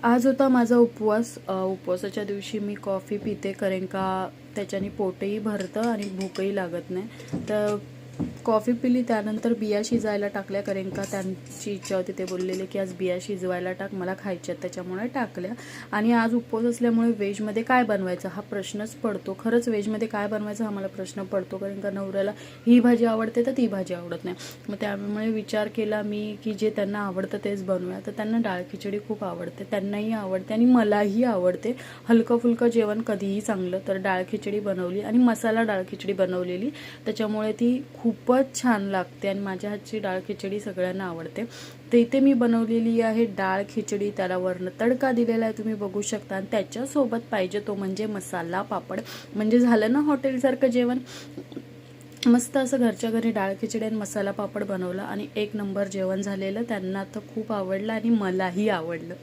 आज होता माझा उपवास. उपवासाच्या दिवशी मी कॉफी पिते, कारण का त्याच्याने पोटही भरतं आणि भूकही लागत नाही. तर कॉफी पिली, त्यानंतर बिया शिजायला टाकल्या, कारण का त्यांची इच्छा होती. ते बोललेले की आज बिया शिजवायला टाक, मला खायच्यात, त्याच्यामुळे टाकल्या. आणि आज उपवास असल्यामुळे व्हेजमध्ये काय बनवायचं हा प्रश्नच पडतो. खरंच व्हेजमध्ये काय बनवायचं हा मला प्रश्न पडतो, कारण का नवऱ्याला ही भाजी आवडते तर ती भाजी आवडत नाही. मग त्यामुळे विचार केला मी की जे त्यांना आवडतं तेच बनवूया. तर त्यांना डाळ खिचडी खूप आवडते, त्यांनाही आवडते आणि मलाही आवडते. हलकं फुलकं जेवण कधीही चांगलं. तर डाळ खिचडी बनवली आणि मसाला डाळ खिचडी बनवलेली, त्याच्यामुळे ती खूपच छान लागते आणि माझ्या हातची डाळ खिचडी सगळ्यांना आवडते. तर इथे मी बनवलेली आहे डाळ खिचडी, त्याला वर्ण तडका दिलेला आहे तुम्ही बघू शकता. आणि त्याच्यासोबत पाहिजे तो म्हणजे मसाला पापड, म्हणजे झालं ना हॉटेलसारखं जेवण. मस्त असं घरच्या घरी डाळ खिचडी आणि मसाला पापड बनवला आणि एक नंबर जेवण झालेलं. त्यांना तर खूप आवडलं आणि मलाही आवडलं.